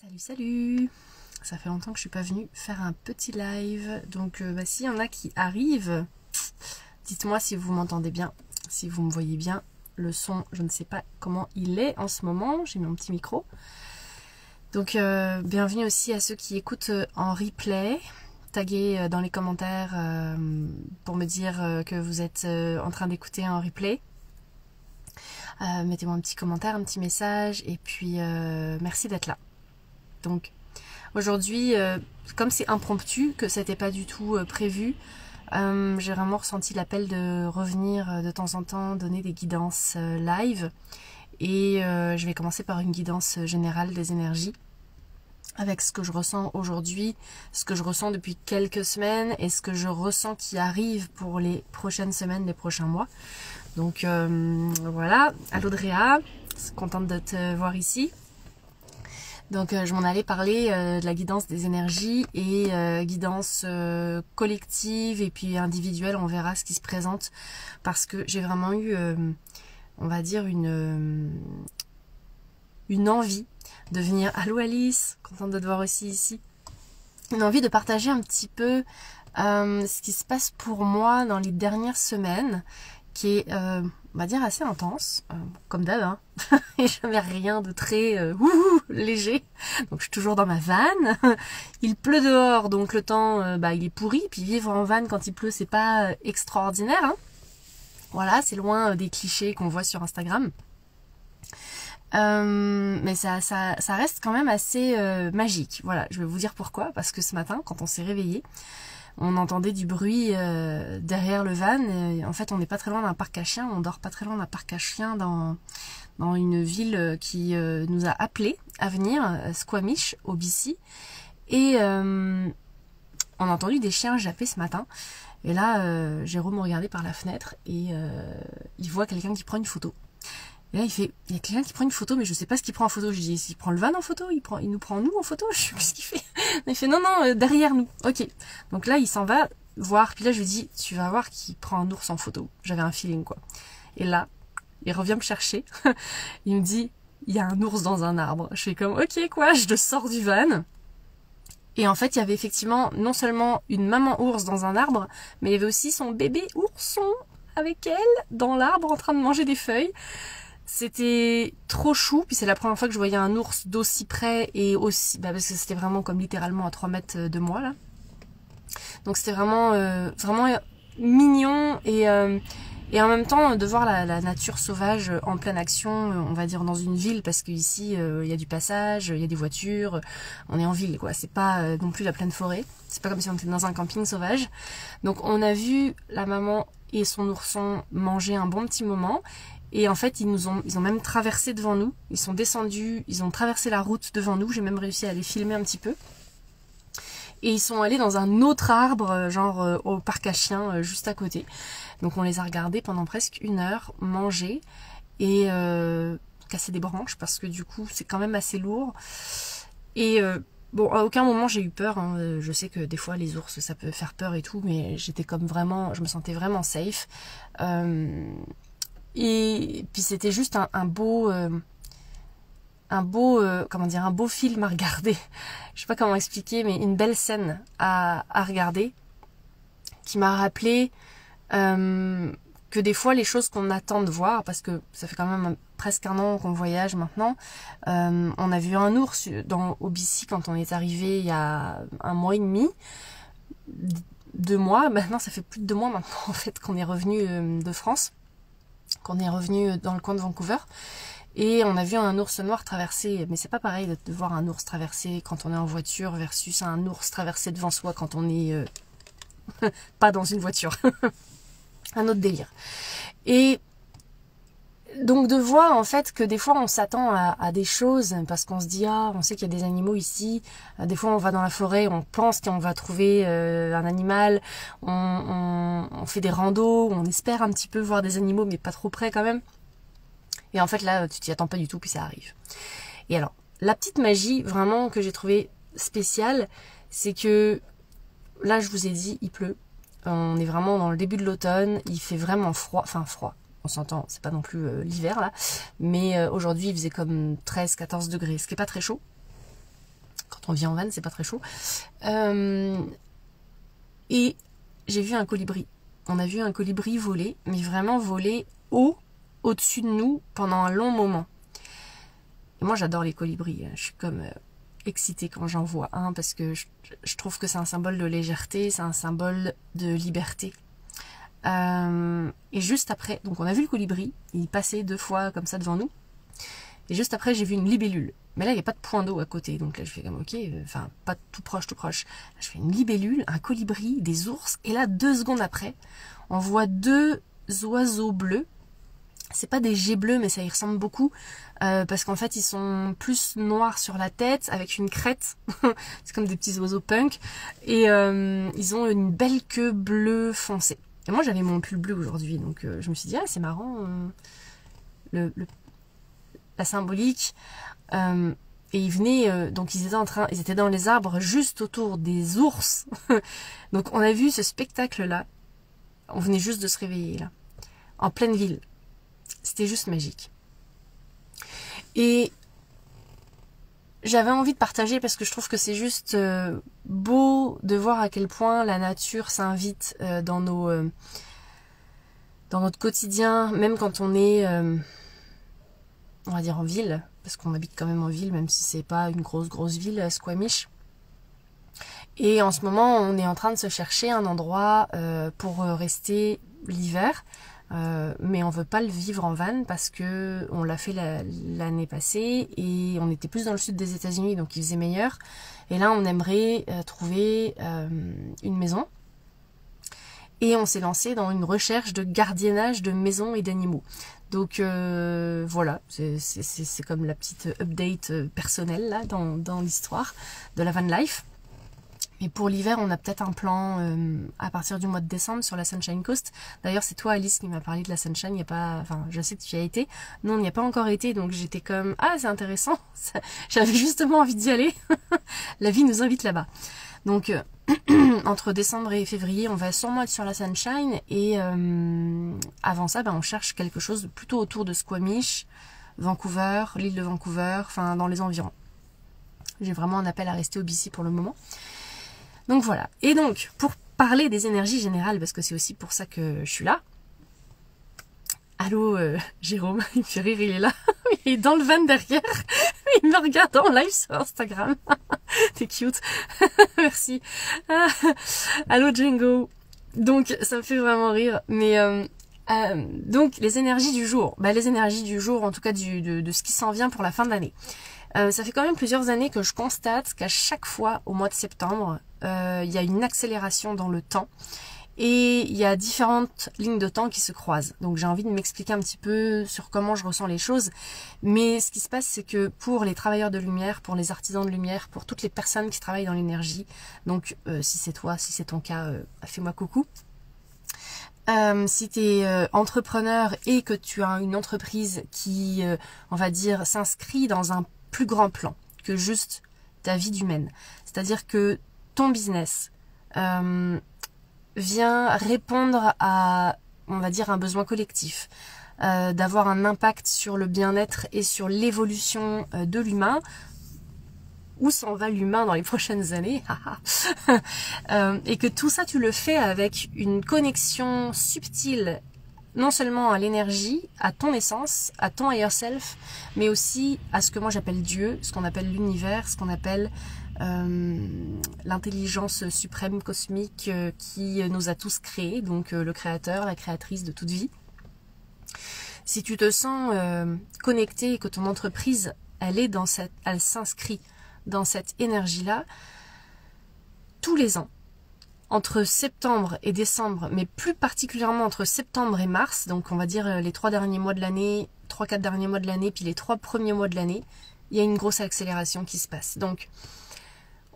Salut, salut! Ça fait longtemps que je suis pas venue faire un petit live. Donc s'il y en a qui arrivent, dites-moi si vous m'entendez bien, si vous me voyez bien. Le son, je ne sais pas comment il est en ce moment. J'ai mon petit micro. Donc bienvenue aussi à ceux qui écoutent en replay. Taguez dans les commentaires pour me dire que vous êtes en train d'écouter en replay. Mettez-moi un petit commentaire, un petit message. Et puis merci d'être là. Donc aujourd'hui, comme c'est impromptu, que c'était pas du tout prévu, j'ai vraiment ressenti l'appel de revenir de temps en temps donner des guidances live. Et je vais commencer par une guidance générale des énergies avec ce que je ressens aujourd'hui, ce que je ressens depuis quelques semaines et ce que je ressens qui arrive pour les prochaines semaines, les prochains mois. Donc voilà, allô Drea, contente de te voir ici. Donc je m'en allais parler de la guidance des énergies et guidance collective et puis individuelle, on verra ce qui se présente parce que j'ai vraiment eu, on va dire, une envie de venir. Allô Alice, contente de te voir aussi ici. Une envie de partager un petit peu ce qui se passe pour moi dans les dernières semaines qui est, on va dire, assez intense, comme d'hab, hein. Et jamais rien de très léger. Donc je suis toujours dans ma vanne. Il pleut dehors, donc le temps, il est pourri. Puis vivre en vanne quand il pleut, c'est pas extraordinaire, hein. Voilà, c'est loin des clichés qu'on voit sur Instagram. Mais ça reste quand même assez magique. Voilà, je vais vous dire pourquoi. Parce que ce matin, quand on s'est réveillé, on entendait du bruit derrière le van. Et en fait, on n'est pas très loin d'un parc à chiens. On dort pas très loin d'un parc à chiens dans une ville qui nous a appelés à venir, Squamish, au BC. Et on a entendu des chiens japper ce matin. Et là, Jérôme me regardait par la fenêtre et il voit quelqu'un qui prend une photo. Et là, il y a quelqu'un qui prend une photo, mais je sais pas ce qu'il prend en photo. Je lui dis, il prend le van en photo, il nous prend nous en photo. Je sais plus ce qu'il fait. Il fait, non, derrière nous. Ok. Donc là, il s'en va voir. Puis là, je lui dis, tu vas voir qu'il prend un ours en photo. J'avais un feeling, quoi. Et là, il revient me chercher. Il me dit, il y a un ours dans un arbre. Je fais comme, ok, quoi. Je le sors du van. Et en fait, il y avait effectivement non seulement une maman ours dans un arbre, mais il y avait aussi son bébé ourson avec elle dans l'arbre en train de manger des feuilles. C'était trop chou, puis c'est la première fois que je voyais un ours d'aussi près et aussi, parce que c'était vraiment comme littéralement à 3 mètres de moi là. Donc c'était vraiment mignon et en même temps de voir la nature sauvage en pleine action, on va dire dans une ville, parce qu'ici il y a du passage, il y a des voitures, on est en ville quoi, c'est pas non plus la pleine forêt, c'est pas comme si on était dans un camping sauvage. Donc on a vu la maman et son ourson manger un bon petit moment. Et en fait, ils ont même traversé devant nous. Ils sont descendus, ils ont traversé la route devant nous. J'ai même réussi à les filmer un petit peu. Et ils sont allés dans un autre arbre, genre au parc à chiens, juste à côté. Donc on les a regardés pendant presque 1 heure, manger et casser des branches parce que du coup, c'est quand même assez lourd. Et bon, à aucun moment j'ai eu peur, hein. Je sais que des fois les ours, ça peut faire peur et tout, mais j'étais comme vraiment, je me sentais vraiment safe. Et puis c'était juste un beau film à regarder. Je sais pas comment expliquer, mais une belle scène à regarder qui m'a rappelé que des fois les choses qu'on attend de voir, parce que ça fait quand même presque 1 an qu'on voyage maintenant, on a vu un ours au BC quand on est arrivé il y a 1 mois et demi, 2 mois, maintenant ça fait plus de 2 mois maintenant en fait qu'on est revenu de France, qu'on est revenu dans le coin de Vancouver, et on a vu un ours noir traverser, mais c'est pas pareil de voir un ours traverser quand on est en voiture versus un ours traverser devant soi quand on est pas dans une voiture. Un autre délire. Et donc de voir en fait que des fois on s'attend à des choses parce qu'on se dit on sait qu'il y a des animaux ici, des fois on va dans la forêt, on pense qu'on va trouver un animal, on fait des randos, on espère un petit peu voir des animaux mais pas trop près quand même, et en fait là tu t'y attends pas du tout puis ça arrive. Et alors la petite magie vraiment que j'ai trouvé spéciale, c'est que là je vous ai dit il pleut, on est vraiment dans le début de l'automne, il fait vraiment froid, on s'entend, c'est pas non plus l'hiver là, mais aujourd'hui il faisait comme 13-14 degrés, ce qui est pas très chaud. Quand on vit en van, c'est pas très chaud. Et j'ai vu un colibri. On a vu un colibri voler, mais vraiment voler haut, au-dessus de nous, pendant un long moment. Et moi, j'adore les colibris. Je suis comme excitée quand j'en vois un, parce que je trouve que c'est un symbole de légèreté, c'est un symbole de liberté. Et juste après, donc on a vu le colibri, il passait 2 fois comme ça devant nous. Et juste après, j'ai vu une libellule. Mais là, il n'y a pas de point d'eau à côté. Donc là, je fais comme, ok, enfin, pas tout proche, tout proche. Là, je fais une libellule, un colibri, des ours. Et là, 2 secondes après, on voit 2 oiseaux bleus. C'est pas des geais bleus, mais ça y ressemble beaucoup. Parce qu'en fait, ils sont plus noirs sur la tête, avec une crête. C'est comme des petits oiseaux punk. Et ils ont une belle queue bleue foncée. Et moi, j'avais mon pull bleu aujourd'hui. Donc, je me suis dit, ah, c'est marrant. La symbolique. Et ils venaient, donc ils étaient dans les arbres juste autour des ours. Donc on a vu ce spectacle-là. On venait juste de se réveiller là, en pleine ville. C'était juste magique. Et j'avais envie de partager parce que je trouve que c'est juste beau de voir à quel point la nature s'invite dans notre quotidien, même quand on est, on va dire en ville. Parce qu'on habite quand même en ville, même si c'est pas une grosse ville, Squamish. Et en ce moment, on est en train de se chercher un endroit pour rester l'hiver, mais on veut pas le vivre en van parce que on l'a fait l'année passée et on était plus dans le sud des États-Unis, donc il faisait meilleur. Et là, on aimerait trouver une maison. Et on s'est lancé dans une recherche de gardiennage de maisons et d'animaux. Donc voilà, c'est comme la petite update personnelle là dans l'histoire de la van life. Mais pour l'hiver, on a peut-être un plan à partir du mois de décembre sur la Sunshine Coast. D'ailleurs, c'est toi Alice qui m'a parlé de la Sunshine. Il y a pas, enfin, je sais que tu y as été. Nous, on n'y a pas encore été, donc j'étais comme ah c'est intéressant. J'avais justement envie d'y aller. La vie nous invite là-bas. Donc entre décembre et février, on va sûrement être sur la Sunshine et avant ça, on cherche quelque chose plutôt autour de Squamish, Vancouver, l'île de Vancouver, enfin dans les environs. J'ai vraiment un appel à rester au BC pour le moment. Donc voilà. Et donc, pour parler des énergies générales, parce que c'est aussi pour ça que je suis là. Allô Jérôme, il me fait rire, il est là. Il est dans le van derrière. Il me regarde en live sur Instagram. T'es cute. Merci. Allô Django. Donc ça me fait vraiment rire. Mais donc les énergies du jour. Les énergies du jour, en tout cas de ce qui s'en vient pour la fin de l'année. Ça fait quand même plusieurs années que je constate qu'à chaque fois au mois de septembre, il y a une accélération dans le temps. Et il y a différentes lignes de temps qui se croisent. Donc j'ai envie de m'expliquer un petit peu sur comment je ressens les choses. Mais ce qui se passe, c'est que pour les travailleurs de lumière, pour les artisans de lumière, pour toutes les personnes qui travaillent dans l'énergie, donc si c'est toi, si c'est ton cas, fais-moi coucou. Si tu es entrepreneur et que tu as une entreprise qui, on va dire, s'inscrit dans un plus grand plan que juste ta vie d'humaine. C'est-à-dire que ton business vient répondre à, on va dire, un besoin collectif, d'avoir un impact sur le bien-être et sur l'évolution de l'humain. Où s'en va l'humain dans les prochaines années? Et que tout ça, tu le fais avec une connexion subtile, non seulement à l'énergie, à ton essence, à ton higher self, mais aussi à ce que moi j'appelle Dieu, ce qu'on appelle l'univers, ce qu'on appelle l'intelligence suprême cosmique qui nous a tous créés, donc le créateur, la créatrice de toute vie. Si tu te sens connecté et que ton entreprise, elle s'inscrit dans cette énergie-là, tous les ans, entre septembre et décembre, mais plus particulièrement entre septembre et mars, donc on va dire les 3 derniers mois de l'année, 3-4 derniers mois de l'année, puis les 3 premiers mois de l'année, il y a une grosse accélération qui se passe. Donc,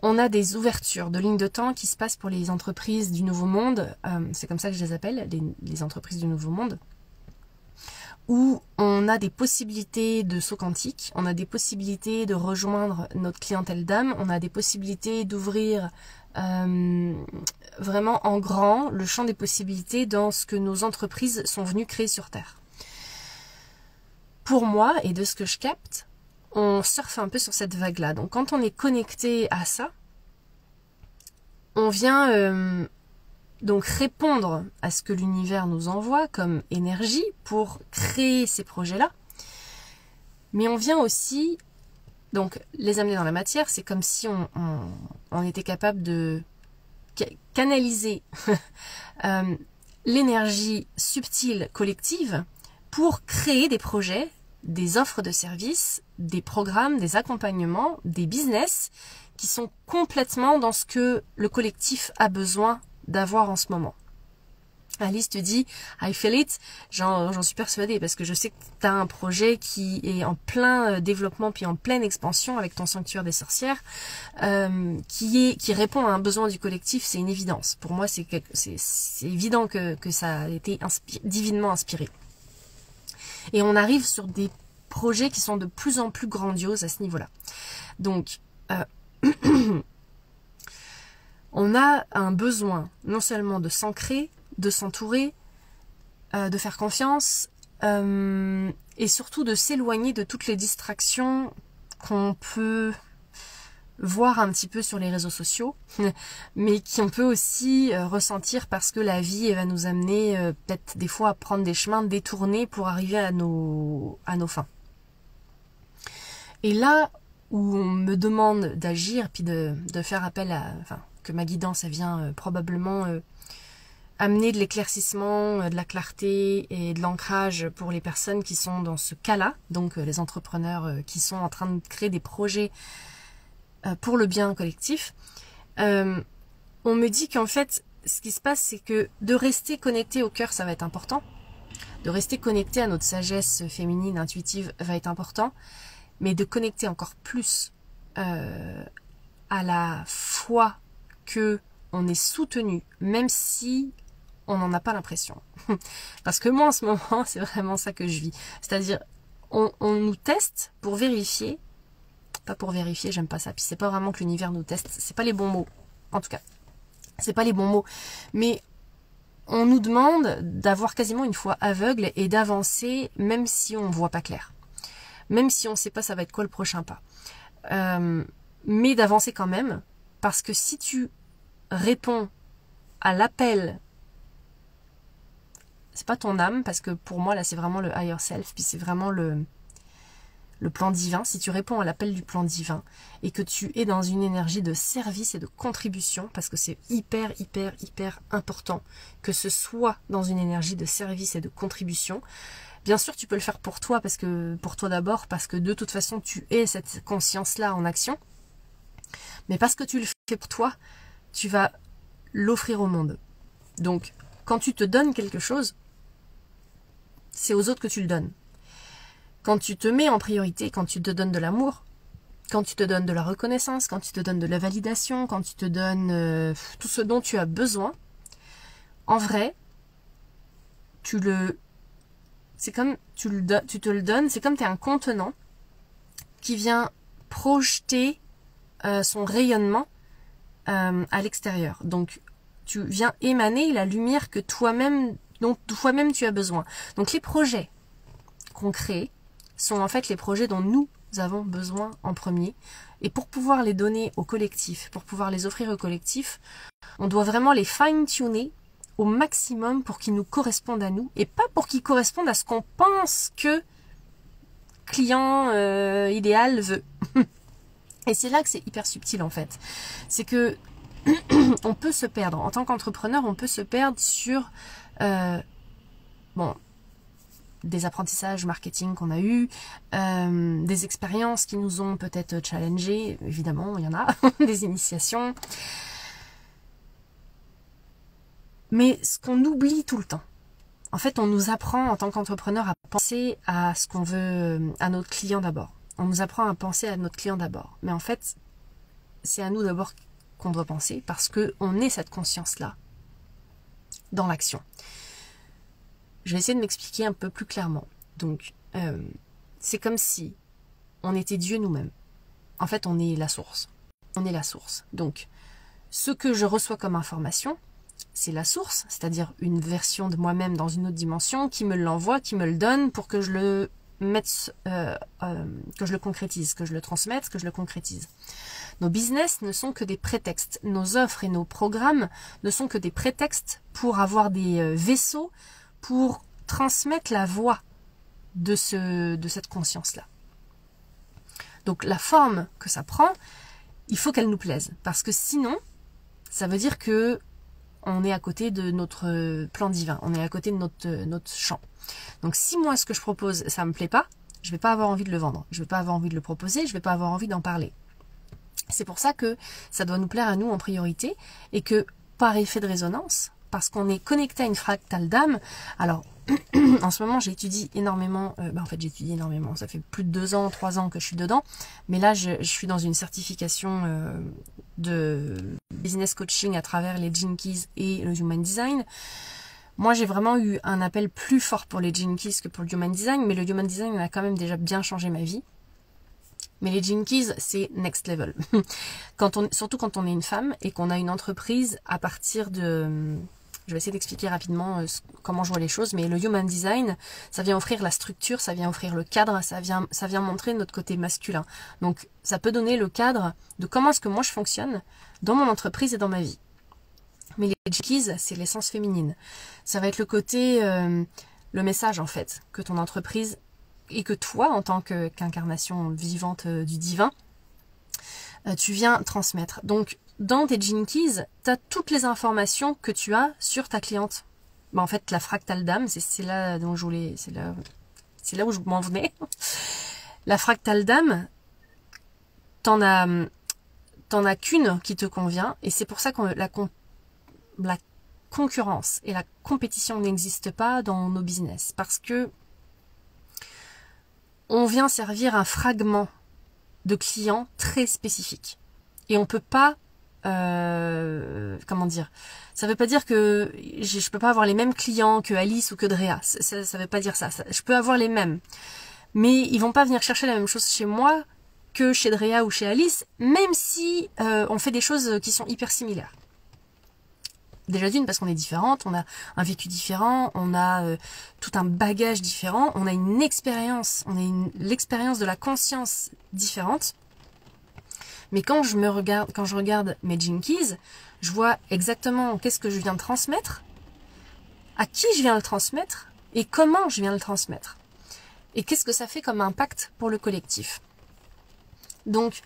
on a des ouvertures de lignes de temps qui se passent pour les entreprises du Nouveau Monde, c'est comme ça que je les appelle, les entreprises du Nouveau Monde, où on a des possibilités de saut quantique, on a des possibilités de rejoindre notre clientèle d'âme, on a des possibilités d'ouvrir vraiment en grand le champ des possibilités dans ce que nos entreprises sont venues créer sur Terre. Pour moi, et de ce que je capte, on surfe un peu sur cette vague-là. Donc quand on est connecté à ça, on vient donc répondre à ce que l'univers nous envoie comme énergie pour créer ces projets-là. Mais on vient aussi donc les amener dans la matière. C'est comme si on était capable de canaliser l'énergie subtile collective pour créer des projets, des offres de services, des programmes, des accompagnements, des business qui sont complètement dans ce que le collectif a besoin d'avoir en ce moment. Alice te dit « I feel it », j'en suis persuadée parce que je sais que tu as un projet qui est en plein développement puis en pleine expansion avec ton sanctuaire des sorcières qui répond à un besoin du collectif, c'est une évidence. Pour moi, c'est évident que ça a été divinement inspiré. Et on arrive sur des projets qui sont de plus en plus grandioses à ce niveau-là. Donc, on a un besoin non seulement de s'ancrer, de s'entourer, de faire confiance et surtout de s'éloigner de toutes les distractions qu'on peut voir un petit peu sur les réseaux sociaux, mais qu'on peut aussi ressentir parce que la vie va nous amener peut-être des fois à prendre des chemins détournés pour arriver à nos fins. Et là où on me demande d'agir puis de faire appel à... Enfin, que ma guidance elle vient probablement amener de l'éclaircissement, de la clarté et de l'ancrage pour les personnes qui sont dans ce cas-là, donc les entrepreneurs qui sont en train de créer des projets pour le bien collectif. On me dit qu'en fait, ce qui se passe, c'est que de rester connecté au cœur, ça va être important. De rester connecté à notre sagesse féminine, intuitive, va être important. Mais de connecter encore plus à la foi que on est soutenu, même si on n'en a pas l'impression. Parce que moi, en ce moment, c'est vraiment ça que je vis. C'est-à-dire, on nous teste pour vérifier. Pas pour vérifier, j'aime pas ça. Puis c'est pas vraiment que l'univers nous teste. C'est pas les bons mots. En tout cas, c'est pas les bons mots. Mais on nous demande d'avoir quasiment une foi aveugle et d'avancer même si on voit pas clair. Même si on sait pas ça va être quoi le prochain pas. Mais d'avancer quand même. Parce que si tu réponds à l'appel, c'est pas ton âme, parce que pour moi là c'est vraiment le higher self, puis c'est vraiment le plan divin. Si tu réponds à l'appel du plan divin et que tu es dans une énergie de service et de contribution, parce que c'est hyper important que ce soit dans une énergie de service et de contribution. Bien sûr tu peux le faire pour toi, parce que pour toi d'abord, parce que de toute façon tu es cette conscience là en action. Mais parce que tu le fais pour toi, tu vas l'offrir au monde. Donc, quand tu te donnes quelque chose, c'est aux autres que tu le donnes. Quand tu te mets en priorité, quand tu te donnes de l'amour, quand tu te donnes de la reconnaissance, quand tu te donnes de la validation, quand tu te donnes tout ce dont tu as besoin, en vrai, c'est comme tu te le donnes, c'est comme tu es un contenant qui vient projeter son rayonnement à l'extérieur. Donc tu viens émaner la lumière que dont toi-même tu as besoin. Donc les projets qu'on crée sont en fait les projets dont nous avons besoin en premier. Et pour pouvoir les donner au collectif, pour pouvoir les offrir au collectif, on doit vraiment les fine-tuner au maximum pour qu'ils nous correspondent à nous et pas pour qu'ils correspondent à ce qu'on pense que client idéal veut. Et c'est là que c'est hyper subtil en fait. C'est que on peut se perdre. En tant qu'entrepreneur, on peut se perdre sur des apprentissages marketing qu'on a eu, des expériences qui nous ont peut-être challengés, évidemment, il y en a, des initiations. Mais ce qu'on oublie tout le temps, en fait, on nous apprend en tant qu'entrepreneur à penser à ce qu'on veut, à notre client d'abord. On nous apprend à penser à notre client d'abord. Mais en fait, c'est à nous d'abord qu'on doit penser parce qu'on est cette conscience-là dans l'action. Je vais essayer de m'expliquer un peu plus clairement. Donc, c'est comme si on était Dieu nous-mêmes. En fait, on est la source. On est la source. Donc, ce que je reçois comme information, c'est la source, c'est-à-dire une version de moi-même dans une autre dimension qui me l'envoie, qui me le donne pour que je le que je le concrétise, que je le transmette, que je le concrétise. Nos business ne sont que des prétextes. Nos offres et nos programmes ne sont que des prétextes pour avoir des vaisseaux, pour transmettre la voix de cette conscience-là. Donc la forme que ça prend, il faut qu'elle nous plaise. Parce que sinon, ça veut dire que on est à côté de notre plan divin, on est à côté de notre champ. Donc si moi ce que je propose, ça me plaît pas, je vais pas avoir envie de le vendre, je vais pas avoir envie de le proposer, je vais pas avoir envie d'en parler. C'est pour ça que ça doit nous plaire à nous en priorité et que par effet de résonance, parce qu'on est connecté à une fractale d'âme. Alors en ce moment j'étudie énormément, en fait j'étudie énormément, ça fait plus de 2 ans, 3 ans que je suis dedans, mais là je suis dans une certification de business coaching à travers les Gene Keys et le Human Design. Moi j'ai vraiment eu un appel plus fort pour les Gene Keys que pour le Human Design, mais le Human Design a quand même déjà bien changé ma vie. Mais les Gene Keys, c'est next level. Surtout quand on est une femme et qu'on a une entreprise à partir de... Je vais essayer d'expliquer rapidement comment je vois les choses, mais le Human Design, ça vient offrir la structure, ça vient offrir le cadre, ça vient montrer notre côté masculin. Donc ça peut donner le cadre de comment est-ce que moi je fonctionne dans mon entreprise et dans ma vie. Mais les Gene Keys, c'est l'essence féminine. Ça va être le côté, le message en fait, que ton entreprise et que toi, en tant qu'incarnation vivante du divin, tu viens transmettre. Donc, dans tes Gene Keys, tu as toutes les informations que tu as sur ta cliente. En fait, la fractale d'âme, c'est là dont je voulais, c'est là où je m'en venais. La fractale d'âme, t'en as qu'une qui te convient, et c'est pour ça que la concurrence et la compétition n'existent pas dans nos business, parce que on vient servir un fragment de clients très spécifique. Et on peut pas, comment dire, ça veut pas dire que je peux pas avoir les mêmes clients que Alice ou que Drea. Ça veut pas dire ça. Je peux avoir les mêmes. Mais ils vont pas venir chercher la même chose chez moi que chez Drea ou chez Alice, même si on fait des choses qui sont hyper similaires. Déjà d'une, parce qu'on est différentes, on a un vécu différent, on a tout un bagage différent, on a une expérience, l'expérience de la conscience différente. Mais quand je regarde mes Gene Keys, je vois exactement qu'est-ce que je viens de transmettre, à qui je viens de le transmettre, et comment je viens de le transmettre. Et qu'est-ce que ça fait comme impact pour le collectif. Donc,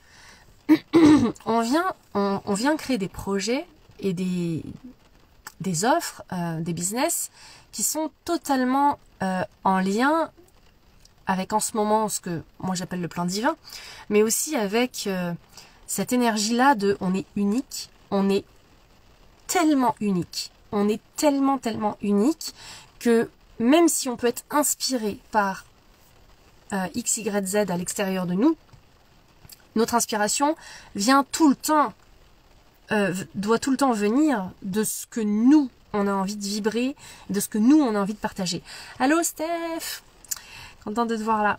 on vient créer des projets et des offres, des business qui sont totalement en lien avec en ce moment ce que moi j'appelle le plan divin, mais aussi avec cette énergie-là de on est unique, on est tellement unique, on est tellement unique que même si on peut être inspiré par X, Y, Z à l'extérieur de nous, notre inspiration vient tout le temps doit tout le temps venir de ce que nous, on a envie de vibrer, de ce que nous, on a envie de partager. Allô, Steph! Contente de te voir là.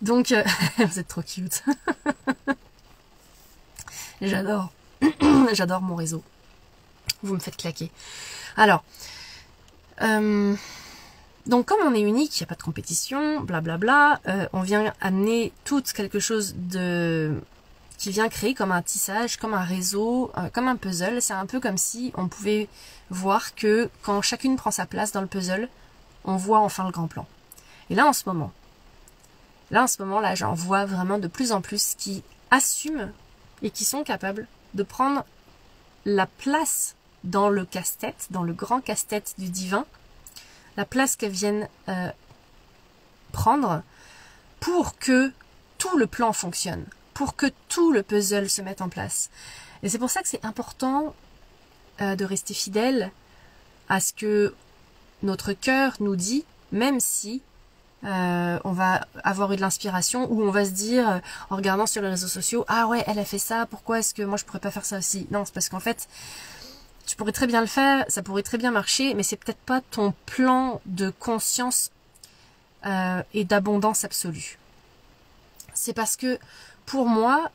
Donc, vous êtes trop cute. J'adore. J'adore mon réseau. Vous me faites claquer. Alors, donc comme on est unique, il n'y a pas de compétition, blablabla, on vient amener tout quelque chose qui vient créer comme un tissage, comme un réseau, comme un puzzle. C'est un peu comme si on pouvait voir que quand chacune prend sa place dans le puzzle, on voit enfin le grand plan. Et là en ce moment, j'en vois vraiment de plus en plus qui assument et qui sont capables de prendre la place dans le casse-tête, dans le grand casse-tête du divin, la place qu'elles viennent prendre pour que tout le plan fonctionne, pour que tout le puzzle se mette en place. Et c'est pour ça que c'est important de rester fidèle à ce que notre cœur nous dit, même si on va avoir eu de l'inspiration ou on va se dire en regardant sur les réseaux sociaux, ah ouais, elle a fait ça, pourquoi est-ce que moi je pourrais pas faire ça aussi? Non, c'est parce qu'en fait, tu pourrais très bien le faire, ça pourrait très bien marcher, mais c'est peut-être pas ton plan de conscience et d'abondance absolue. C'est parce que pour moi,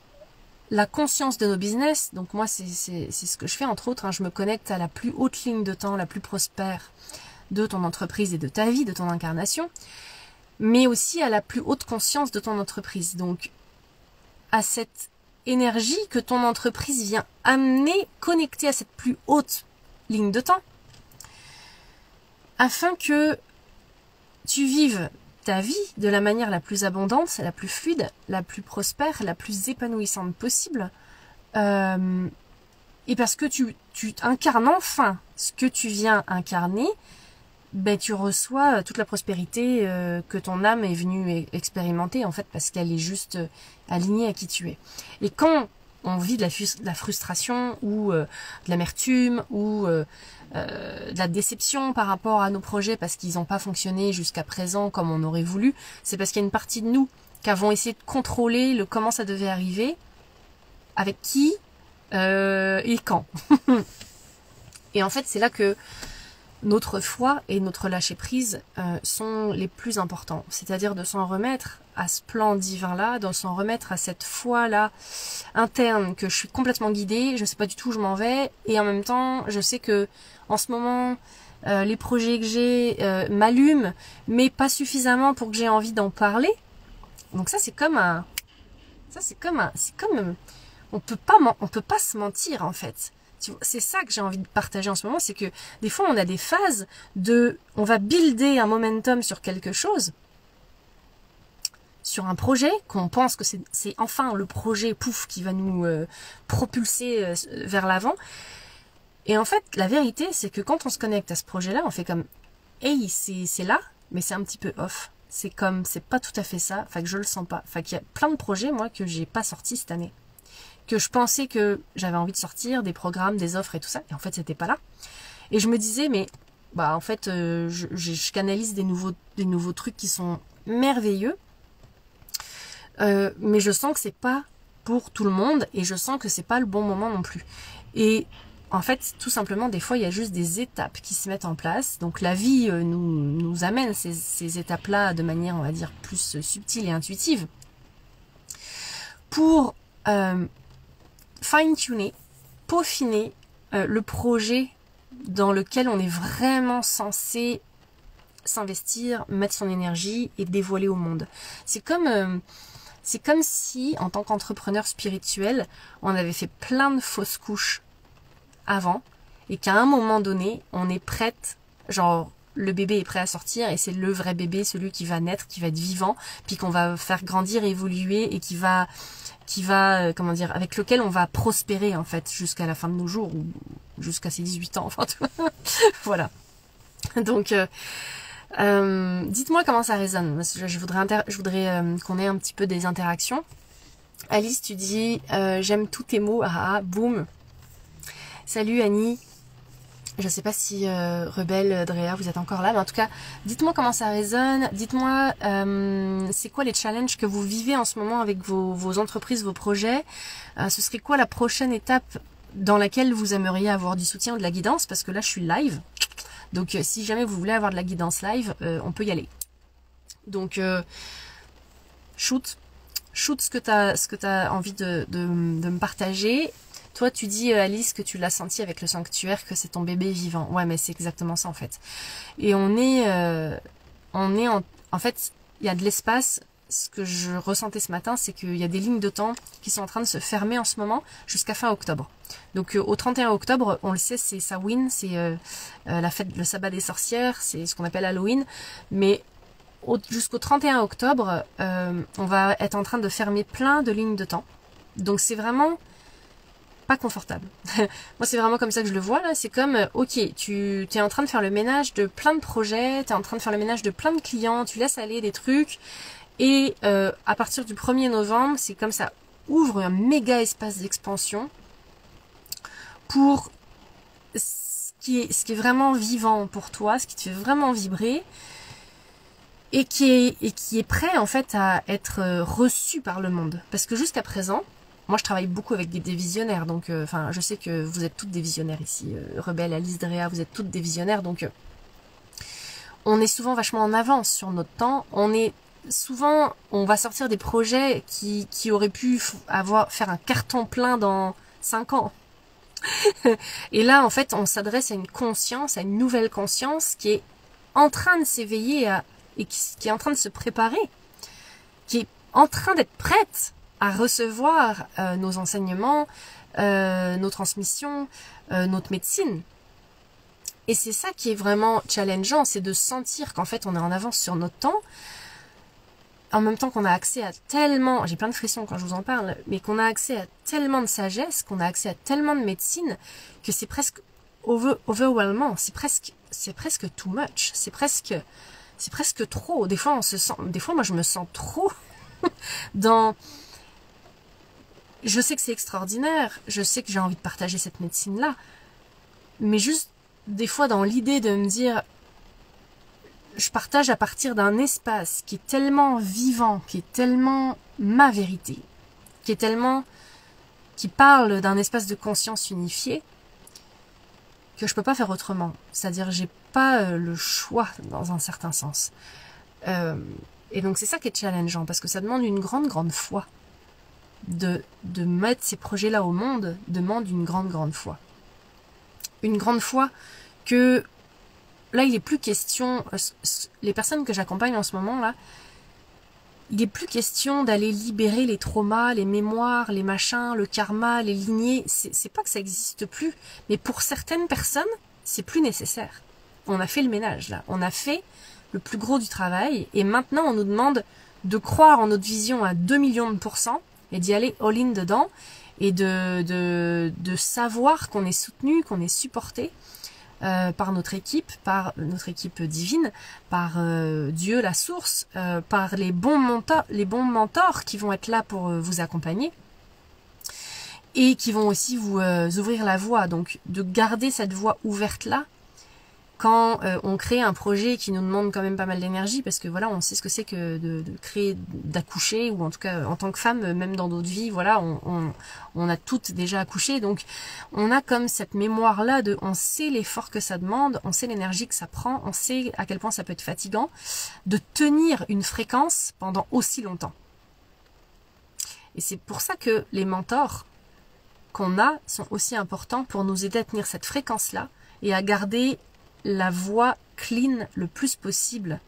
la conscience de nos business, donc moi c'est ce que je fais entre autres, hein, je me connecte à la plus haute ligne de temps, la plus prospère de ton entreprise et de ta vie, de ton incarnation. mais aussi à la plus haute conscience de ton entreprise. Donc, à cette énergie que ton entreprise vient amener, connectée à cette plus haute ligne de temps, afin que tu vives ta vie de la manière la plus abondante, la plus fluide, la plus prospère, la plus épanouissante possible. Et parce que tu incarnes enfin ce que tu viens incarner, ben tu reçois toute la prospérité que ton âme est venue expérimenter, en fait, parce qu'elle est juste alignée à qui tu es. Et quand on vit de la frustration ou de l'amertume ou de la déception par rapport à nos projets parce qu'ils n'ont pas fonctionné jusqu'à présent comme on aurait voulu, c'est parce qu'il y a une partie de nous qui avons essayé de contrôler le comment ça devait arriver, avec qui et quand. Et en fait, c'est là que notre foi et notre lâcher-prise sont les plus importants. C'est-à-dire de s'en remettre à ce plan divin-là, de s'en remettre à cette foi-là interne que je suis complètement guidée, je sais pas du tout où je m'en vais, et en même temps, je sais que en ce moment, les projets que j'ai m'allument, mais pas suffisamment pour que j'ai envie d'en parler. Donc ça, c'est comme on peut pas se mentir, en fait. C'est ça que j'ai envie de partager en ce moment, c'est que des fois on a des phases on va builder un momentum sur quelque chose, sur un projet, qu'on pense que c'est enfin le projet, pouf, qui va nous propulser vers l'avant. Et en fait, la vérité, c'est que quand on se connecte à ce projet-là, on fait comme, hey, c'est là, mais c'est un petit peu off. C'est pas tout à fait ça, enfin que je le sens pas. Enfin qu'il y a plein de projets, moi, que j'ai pas sortis cette année, que je pensais que j'avais envie de sortir, des programmes, des offres et tout ça, et en fait c'était pas là. Et je me disais, mais bah en fait je canalise des nouveaux trucs qui sont merveilleux, mais je sens que c'est pas pour tout le monde, et je sens que c'est pas le bon moment non plus. Et en fait, tout simplement, des fois, il y a juste des étapes qui se mettent en place. Donc la vie nous amène ces étapes-là de manière, on va dire, plus subtile et intuitive, pour fine-tuner, peaufiner le projet dans lequel on est vraiment censé s'investir, mettre son énergie et dévoiler au monde. C'est comme si, en tant qu'entrepreneur spirituel, on avait fait plein de fausses couches avant, et qu'à un moment donné, on est prête, genre le bébé est prêt à sortir, et c'est le vrai bébé, celui qui va naître, qui va être vivant, puis qu'on va faire grandir, évoluer, et qui va comment dire, avec lequel on va prospérer, en fait, jusqu'à la fin de nos jours, ou jusqu'à ses 18 ans, enfin, voilà. Donc, dites-moi comment ça résonne. Je voudrais qu'on ait un petit peu des interactions. Alice, tu dis, j'aime tous tes mots, boum. Salut Annie. Je sais pas si Rebelle, Drea, vous êtes encore là, mais en tout cas, dites-moi comment ça résonne. Dites-moi, c'est quoi les challenges que vous vivez en ce moment avec vos entreprises, vos projets. Ce serait quoi la prochaine étape dans laquelle vous aimeriez avoir du soutien ou de la guidance, parce que là, je suis live. Donc, si jamais vous voulez avoir de la guidance live, on peut y aller. Donc, shoot ce que t'as envie de me partager. Toi, tu dis, Alice, que tu l'as senti avec le sanctuaire, que c'est ton bébé vivant. Ouais, mais c'est exactement ça, en fait. Et en fait, il y a de l'espace. Ce que je ressentais ce matin, c'est qu'il y a des lignes de temps qui sont en train de se fermer en ce moment jusqu'à fin octobre. Donc, au 31 octobre, on le sait, c'est Samhain, c'est la fête, le sabbat des sorcières, c'est ce qu'on appelle Halloween. Mais jusqu'au 31 octobre, on va être en train de fermer plein de lignes de temps. Donc, c'est vraiment pas confortable. Moi, c'est vraiment comme ça que je le vois, là. C'est comme, ok, tu es en train de faire le ménage de plein de projets, tu es en train de faire le ménage de plein de clients, tu laisses aller des trucs, et à partir du 1er novembre, c'est comme ça ouvre un méga espace d'expansion pour ce qui est vraiment vivant pour toi, ce qui te fait vraiment vibrer, et qui est prêt, en fait, à être reçu par le monde. Parce que jusqu'à présent, moi, je travaille beaucoup avec des visionnaires, donc, enfin, je sais que vous êtes toutes des visionnaires ici. Rebelle, Alice, Drea, vous êtes toutes des visionnaires, donc, on est souvent vachement en avance sur notre temps. On va sortir des projets qui auraient pu faire un carton plein dans 5 ans. Et là, en fait, on s'adresse à une conscience, à une nouvelle conscience qui est en train de s'éveiller et qui est en train de se préparer, qui est en train d'être prête à recevoir nos enseignements, nos transmissions, notre médecine. Et c'est ça qui est vraiment challengeant, c'est de sentir qu'en fait on est en avance sur notre temps, en même temps qu'on a accès à tellement, j'ai plein de frissons quand je vous en parle, mais qu'on a accès à tellement de sagesse, qu'on a accès à tellement de médecine, que c'est presque overwhelmant, c'est presque too much, c'est presque trop. Des fois moi je me sens trop dans... Je sais que c'est extraordinaire, je sais que j'ai envie de partager cette médecine-là, mais juste des fois dans l'idée de me dire, je partage à partir d'un espace qui est tellement vivant, qui est tellement ma vérité, qui parle d'un espace de conscience unifié, que je peux pas faire autrement. C'est-à-dire, j'ai pas le choix dans un certain sens. Et donc c'est ça qui est challengeant, parce que ça demande une grande foi. De mettre ces projets-là au monde demande une grande foi. Une grande foi que là, il n'est plus question, les personnes que j'accompagne en ce moment là, il n'est plus question d'aller libérer les traumas, les mémoires, les machins, le karma, les lignées. C'est pas que ça n'existe plus, mais pour certaines personnes, c'est plus nécessaire. On a fait le ménage là, on a fait le plus gros du travail, et maintenant on nous demande de croire en notre vision à 2 millions de % et d'y aller all-in dedans, et de savoir qu'on est soutenu, qu'on est supporté par notre équipe divine, par Dieu, la source, par les bons mentors qui vont être là pour vous accompagner et qui vont aussi vous ouvrir la voie. Donc de garder cette voie ouverte là quand on crée un projet qui nous demande quand même pas mal d'énergie, parce que voilà, on sait ce que c'est que de créer, d'accoucher, ou en tout cas en tant que femme, même dans d'autres vies, voilà, on a toutes déjà accouché, donc on a comme cette mémoire là de, on sait l'effort que ça demande, on sait l'énergie que ça prend, on sait à quel point ça peut être fatigant de tenir une fréquence pendant aussi longtemps. Et c'est pour ça que les mentors qu'on a sont aussi importants pour nous aider à tenir cette fréquence là et à garder la voie clean le plus possible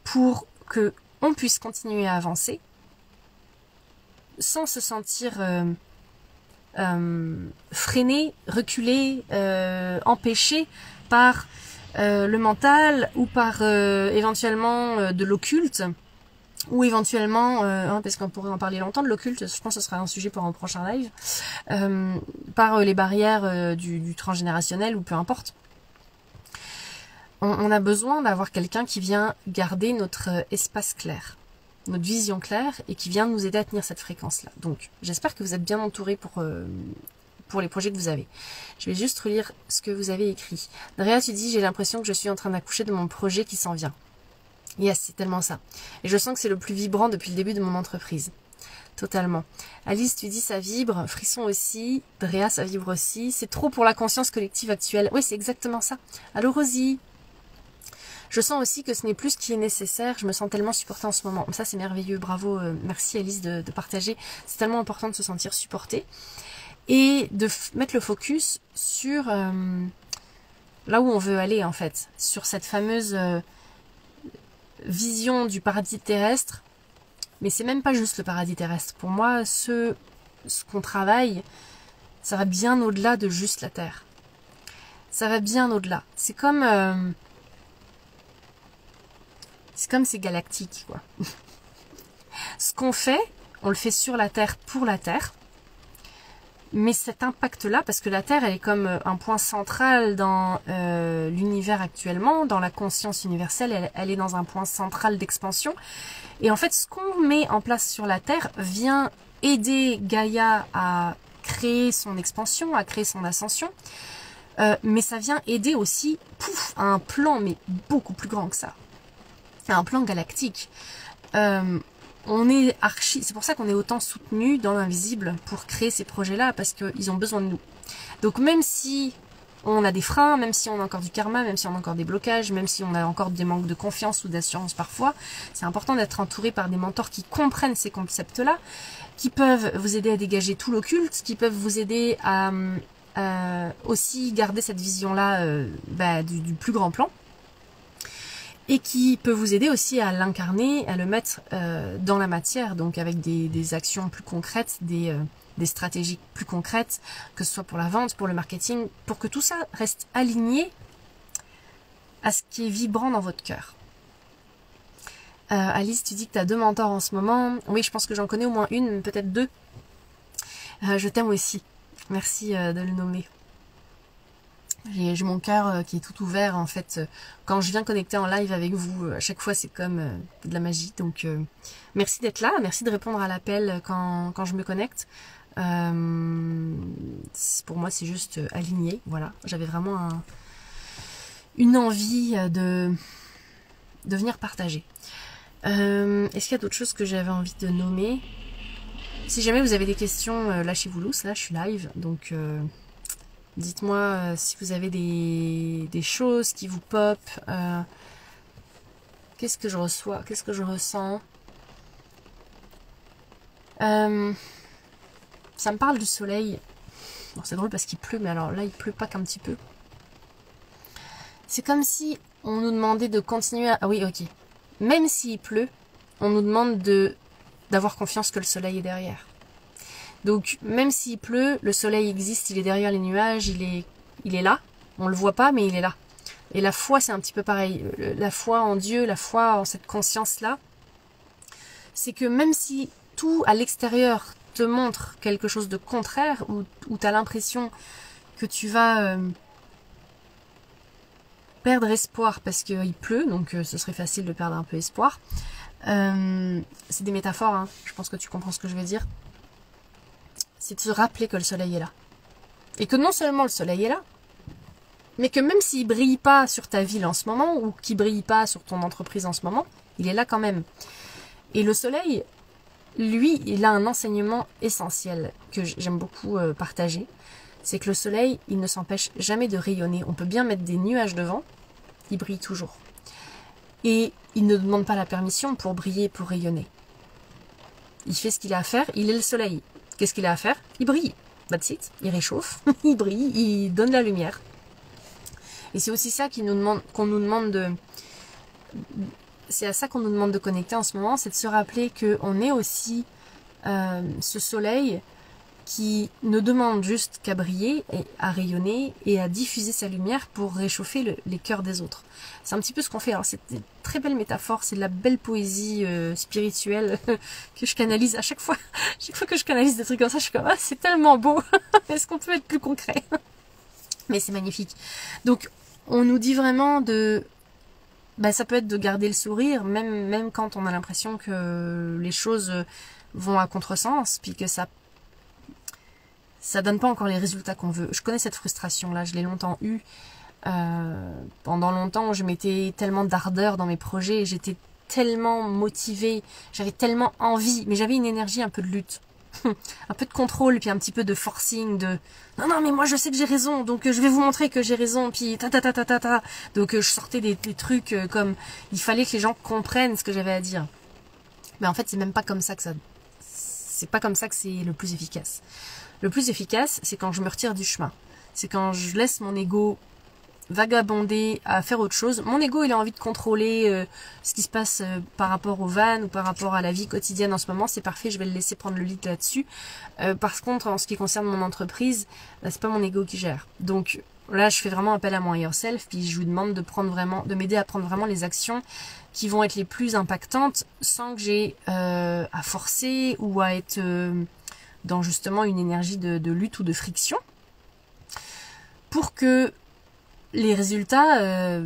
pour que on puisse continuer à avancer sans se sentir freiné, reculé, empêché par le mental ou par éventuellement de l'occulte, ou éventuellement, parce qu'on pourrait en parler longtemps de l'occulte, je pense que ce sera un sujet pour un prochain live, par les barrières du transgénérationnel, ou peu importe. On a besoin d'avoir quelqu'un qui vient garder notre espace clair, notre vision claire, et qui vient nous aider à tenir cette fréquence-là. Donc, j'espère que vous êtes bien entourés pour les projets que vous avez. Je vais juste relire ce que vous avez écrit. Drea, tu dis, j'ai l'impression que je suis en train d'accoucher de mon projet qui s'en vient. Yes, c'est tellement ça. Et je sens que c'est le plus vibrant depuis le début de mon entreprise. Totalement. Alice, tu dis, ça vibre. Frisson aussi. Drea, ça vibre aussi. C'est trop pour la conscience collective actuelle. Oui, c'est exactement ça. Allô, Rosie. Je sens aussi que ce n'est plus ce qui est nécessaire. Je me sens tellement supportée en ce moment. Ça, c'est merveilleux. Bravo. Merci, Alice, de partager. C'est tellement important de se sentir supportée. Et de mettre le focus sur là où on veut aller, en fait. Sur cette fameuse vision du paradis terrestre. Mais c'est même pas juste le paradis terrestre. Pour moi, ce qu'on travaille, ça va bien au-delà de juste la Terre. Ça va bien au-delà. C'est comme c'est galactique, quoi. Ce qu'on fait, on le fait sur la Terre pour la Terre. Mais cet impact-là, parce que la Terre, elle est comme un point central dans l'univers actuellement, dans la conscience universelle, elle est dans un point central d'expansion. Et en fait, ce qu'on met en place sur la Terre vient aider Gaïa à créer son expansion, à créer son ascension. Mais ça vient aider aussi, à un plan, mais beaucoup plus grand que ça. Un plan galactique. On est c'est pour ça qu'on est autant soutenu dans l'invisible pour créer ces projets-là, parce qu'ils ont besoin de nous. Donc même si on a des freins, même si on a encore du karma, même si on a encore des blocages, même si on a encore des manques de confiance ou d'assurance parfois, c'est important d'être entouré par des mentors qui comprennent ces concepts-là, qui peuvent vous aider à dégager tout l'occulte, qui peuvent vous aider à aussi garder cette vision-là du plus grand plan. et qui peut vous aider aussi à l'incarner, à le mettre dans la matière, donc avec des actions plus concrètes, des stratégies plus concrètes, que ce soit pour la vente, pour le marketing, pour que tout ça reste aligné à ce qui est vibrant dans votre cœur. Alice, tu dis que tu as 2 mentors en ce moment. Oui, je pense que j'en connais au moins une, peut-être 2. Je t'aime aussi. Merci de le nommer. J'ai mon cœur qui est tout ouvert en fait. Quand je viens connecter en live avec vous, à chaque fois c'est comme de la magie. Donc merci d'être là, merci de répondre à l'appel quand je me connecte. Pour moi c'est juste aligné. Voilà, j'avais vraiment une envie de venir partager. Est-ce qu'il y a d'autres choses que j'avais envie de nommer? Si jamais vous avez des questions, lâchez-vous loose. Là je suis live, donc dites-moi si vous avez des choses qui vous pop. Qu'est-ce que je reçois? Qu'est-ce que je ressens? Ça me parle du soleil. Bon, c'est drôle parce qu'il pleut, mais alors là il pleut pas qu'un petit peu. C'est comme si on nous demandait de continuer à... Ah oui, ok. Même s'il pleut, on nous demande d'avoir confiance que le soleil est derrière. Donc même s'il pleut, le soleil existe, il est derrière les nuages, il est là. On le voit pas, mais il est là. Et la foi, c'est un petit peu pareil. La foi en Dieu, la foi en cette conscience-là, c'est que même si tout à l'extérieur te montre quelque chose de contraire, ou tu as l'impression que tu vas perdre espoir parce qu'il pleut, donc ce serait facile de perdre un peu espoir. C'est des métaphores, hein. Je pense que tu comprends ce que je veux dire. C'est de se rappeler que le soleil est là. Et que non seulement le soleil est là, mais que même s'il brille pas sur ta ville en ce moment, ou qu'il brille pas sur ton entreprise en ce moment, il est là quand même. Et le soleil, lui, il a un enseignement essentiel que j'aime beaucoup partager. C'est que le soleil, il ne s'empêche jamais de rayonner. On peut bien mettre des nuages devant, il brille toujours. Et il ne demande pas la permission pour briller, pour rayonner. Il fait ce qu'il a à faire, il est le soleil. Qu'est-ce qu'il a à faire? Il brille. That's it. Il réchauffe, il brille, il donne la lumière. Et c'est aussi ça qu'on nous demande de... C'est à ça qu'on nous demande de connecter en ce moment, c'est de se rappeler qu'on est aussi ce soleil qui ne demande juste qu'à briller, et à rayonner et à diffuser sa lumière pour réchauffer les cœurs des autres. C'est un petit peu ce qu'on fait. Alors c'est une très belle métaphore, c'est de la belle poésie spirituelle que je canalise à chaque fois. Chaque fois que je canalise des trucs comme ça, je suis comme, ah, c'est tellement beau. Est-ce qu'on peut être plus concret? Mais c'est magnifique. Donc on nous dit vraiment de... Ben, ça peut être de garder le sourire, même quand on a l'impression que les choses vont à contresens, puis que ça donne pas encore les résultats qu'on veut. Je connais cette frustration-là, je l'ai longtemps eue. Pendant longtemps, je mettais tellement d'ardeur dans mes projets, j'étais tellement motivée, j'avais tellement envie, mais j'avais une énergie un peu de lutte. Un peu de contrôle, puis un petit peu de forcing, de non mais moi je sais que j'ai raison, donc je vais vous montrer que j'ai raison, puis ta. Donc je sortais des trucs comme il fallait que les gens comprennent ce que j'avais à dire. Mais en fait c'est même pas comme ça que c'est pas comme ça que c'est le plus efficace. Le plus efficace, c'est quand je me retire du chemin. C'est quand je laisse mon ego vagabonder à faire autre chose. Mon ego, il a envie de contrôler ce qui se passe par rapport au van ou par rapport à la vie quotidienne en ce moment. C'est parfait, je vais le laisser prendre le lead là-dessus. Par contre, en ce qui concerne mon entreprise, c'est pas mon ego qui gère. Donc là, je fais vraiment appel à mon higher self, puis je vous demande de m'aider à prendre vraiment les actions qui vont être les plus impactantes sans que j'ai à forcer ou à être dans justement une énergie de lutte ou de friction, pour que les résultats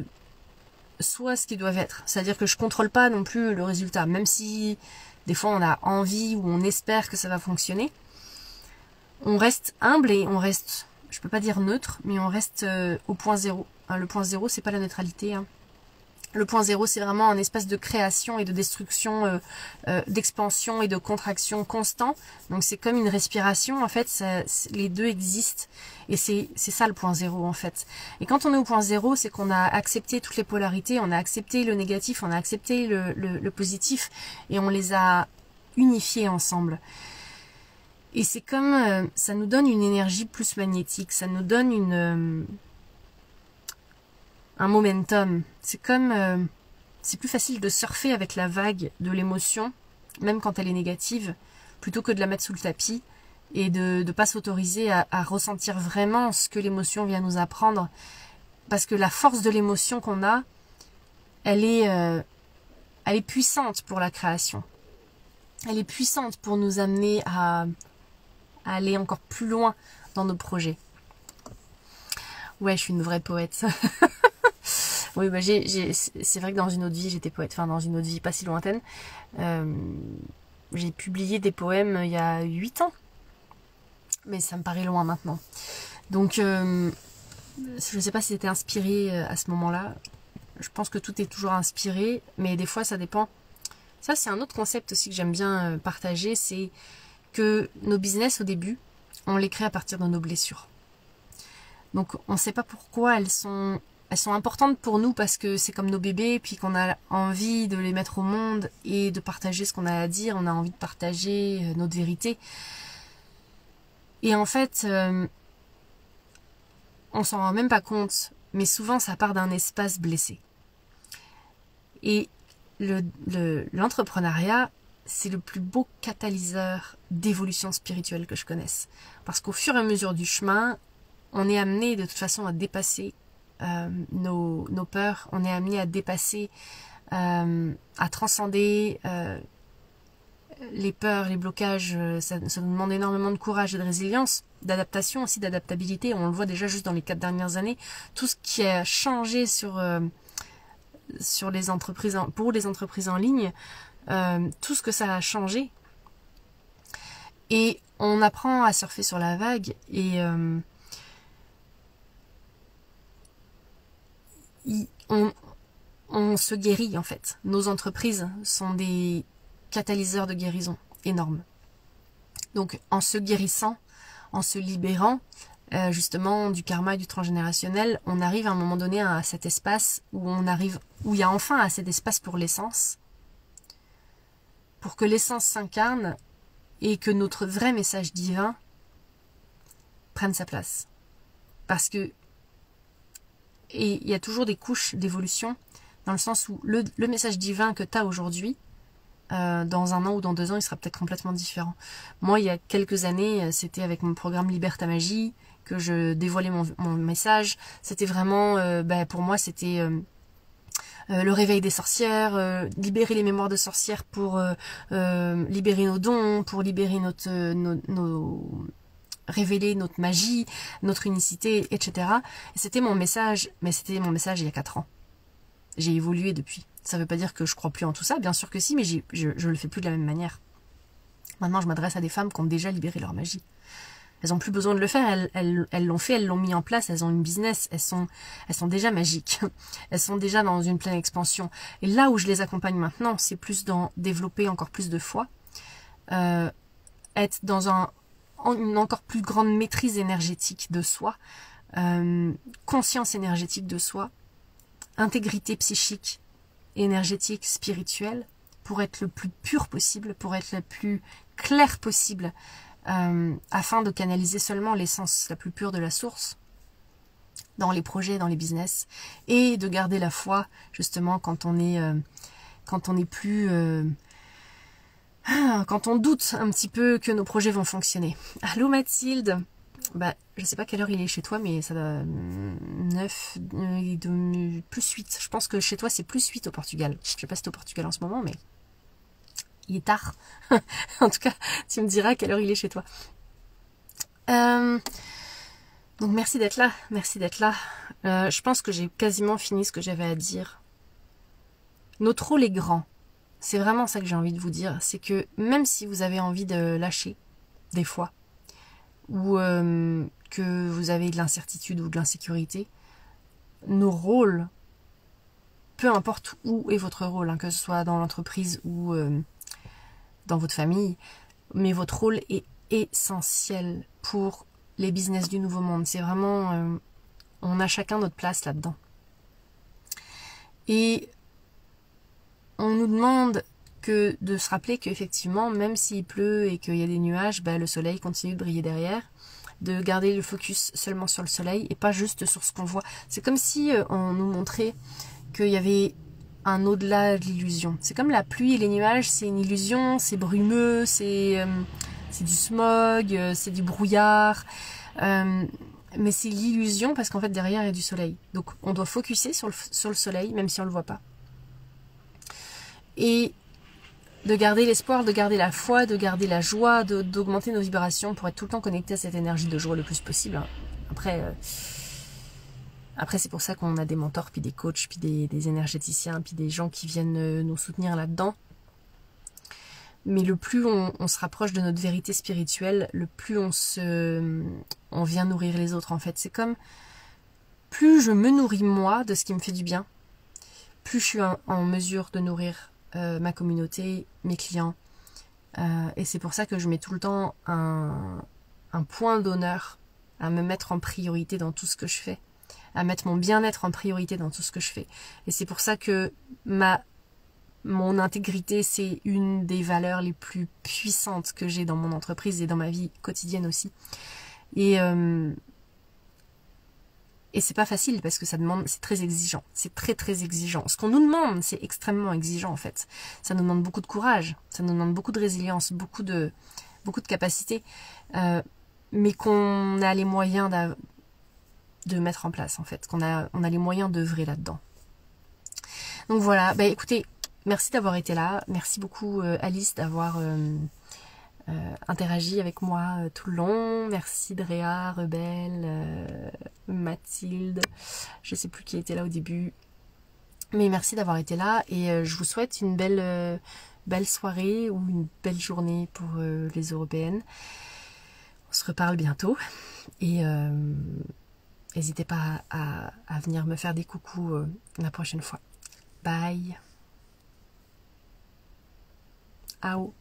soient ce qu'ils doivent être. C'est-à-dire que je contrôle pas non plus le résultat, même si des fois on a envie ou on espère que ça va fonctionner. On reste humble et on reste, je peux pas dire neutre, mais on reste au point zéro. Hein, le point zéro, c'est pas la neutralité. Hein. Le point zéro, c'est vraiment un espace de création et de destruction, d'expansion et de contraction constant. Donc c'est comme une respiration, en fait, les deux existent. Et c'est ça le point zéro, en fait. Et quand on est au point zéro, c'est qu'on a accepté toutes les polarités, on a accepté le négatif, on a accepté le positif, et on les a unifiés ensemble. Et c'est comme, ça nous donne une énergie plus magnétique, ça nous donne un momentum. C'est comme c'est plus facile de surfer avec la vague de l'émotion, même quand elle est négative, plutôt que de la mettre sous le tapis et de ne pas s'autoriser à ressentir vraiment ce que l'émotion vient nous apprendre. Parce que la force de l'émotion qu'on a, elle est puissante pour la création. Elle est puissante pour nous amener à aller encore plus loin dans nos projets. Ouais, je suis une vraie poète. Oui, bah c'est vrai que dans une autre vie, j'étais poète. Enfin, dans une autre vie pas si lointaine. J'ai publié des poèmes il y a 8 ans. Mais ça me paraît loin maintenant. Donc, je ne sais pas si c'était inspiré à ce moment-là. Je pense que tout est toujours inspiré. Mais des fois, ça dépend. Ça, c'est un autre concept aussi que j'aime bien partager. C'est que nos business, au début, on les crée à partir de nos blessures. Donc, on ne sait pas pourquoi elles sont importantes pour nous parce que c'est comme nos bébés, puis qu'on a envie de les mettre au monde et de partager ce qu'on a à dire, on a envie de partager notre vérité. Et en fait, on s'en rend même pas compte, mais souvent ça part d'un espace blessé. Et l'entrepreneuriat, c'est le plus beau catalyseur d'évolution spirituelle que je connaisse. Parce qu'au fur et à mesure du chemin, on est amené de toute façon à dépasser nos peurs, on est amené à dépasser, à transcender les peurs, les blocages. Ça nous demande énormément de courage et de résilience, d'adaptation aussi, d'adaptabilité. On le voit déjà juste dans les 4 dernières années. Tout ce qui a changé sur les entreprises, pour les entreprises en ligne, tout ce que ça a changé. Et on apprend à surfer sur la vague et on se guérit en fait. Nos entreprises sont des catalyseurs de guérison énormes. Donc en se guérissant, en se libérant justement du karma et du transgénérationnel, on arrive à un moment donné à cet espace où il y a enfin assez d'espace pour l'essence, pour que l'essence s'incarne et que notre vrai message divin prenne sa place. Parce que et il y a toujours des couches d'évolution, dans le sens où le message divin que tu as aujourd'hui, dans 1 an ou dans 2 ans, il sera peut-être complètement différent. Moi, il y a quelques années, c'était avec mon programme Libère ta magie que je dévoilais mon message. C'était vraiment, pour moi, c'était le réveil des sorcières, libérer les mémoires de sorcières pour libérer nos dons, pour libérer révéler notre magie, notre unicité, etc. Et c'était mon message, mais c'était mon message il y a 4 ans. J'ai évolué depuis. Ça ne veut pas dire que je crois plus en tout ça, bien sûr que si, mais je le fais plus de la même manière. Maintenant, je m'adresse à des femmes qui ont déjà libéré leur magie. Elles n'ont plus besoin de le faire, elles l'ont fait, elles l'ont mis en place, elles ont une business, elles sont déjà magiques. Elles sont déjà dans une pleine expansion. Et là où je les accompagne maintenant, c'est plus dans développer encore plus de foi, être dans une encore plus grande maîtrise énergétique de soi, conscience énergétique de soi, intégrité psychique, énergétique, spirituelle, pour être le plus pur possible, pour être le plus clair possible, afin de canaliser seulement l'essence la plus pure de la source dans les projets, dans les business, et de garder la foi justement quand on est plus quand on doute un petit peu que nos projets vont fonctionner. Allô Mathilde, je sais pas quelle heure il est chez toi, mais ça va 9, plus 8. Je pense que chez toi c'est plus 8 au Portugal. Je sais pas si c'est au Portugal en ce moment, mais il est tard. En tout cas, tu me diras à quelle heure il est chez toi. Donc merci d'être là, merci d'être là. Je pense que j'ai quasiment fini ce que j'avais à dire. Notre rôle est grand. C'est vraiment ça que j'ai envie de vous dire. C'est que même si vous avez envie de lâcher, des fois, ou que vous avez de l'incertitude ou de l'insécurité, nos rôles, peu importe où est votre rôle, que ce soit dans l'entreprise ou dans votre famille, mais votre rôle est essentiel pour les business du nouveau monde. C'est vraiment, on a chacun notre place là-dedans. Et on nous demande que de se rappeler qu'effectivement, même s'il pleut et qu'il y a des nuages, le soleil continue de briller derrière, de garder le focus seulement sur le soleil et pas juste sur ce qu'on voit. C'est comme si on nous montrait qu'il y avait un au-delà de l'illusion. C'est comme la pluie et les nuages, c'est une illusion, c'est brumeux, c'est du smog, c'est du brouillard, mais c'est l'illusion parce qu'en fait derrière il y a du soleil. Donc on doit focuser sur le soleil même si on le voit pas. Et de garder l'espoir, de garder la foi, de garder la joie, d'augmenter nos vibrations pour être tout le temps connecté à cette énergie de joie le plus possible. Après c'est pour ça qu'on a des mentors, puis des coachs, puis des énergéticiens, puis des gens qui viennent nous soutenir là-dedans. Mais le plus on se rapproche de notre vérité spirituelle, le plus on vient nourrir les autres en fait. C'est comme, plus je me nourris moi de ce qui me fait du bien, plus je suis en mesure de nourrir ma communauté, mes clients. Et c'est pour ça que je mets tout le temps un point d'honneur à me mettre en priorité dans tout ce que je fais, à mettre mon bien-être en priorité dans tout ce que je fais. Et c'est pour ça que mon intégrité, c'est une des valeurs les plus puissantes que j'ai dans mon entreprise et dans ma vie quotidienne aussi. Et c'est pas facile parce que ça demande, c'est très exigeant, c'est très très exigeant. Ce qu'on nous demande, c'est extrêmement exigeant en fait. Ça nous demande beaucoup de courage, ça nous demande beaucoup de résilience, beaucoup de capacité, mais qu'on a les moyens de mettre en place en fait, on a les moyens d'œuvrer là-dedans. Donc voilà, bah écoutez, merci d'avoir été là, merci beaucoup Alice d'avoir interagi avec moi tout le long. Merci Drea, Rebelle, Mathilde, je sais plus qui était là au début, mais merci d'avoir été là et je vous souhaite une belle soirée ou une belle journée pour les européennes. On se reparle bientôt et n'hésitez pas à venir me faire des coucous la prochaine fois. Bye. Au.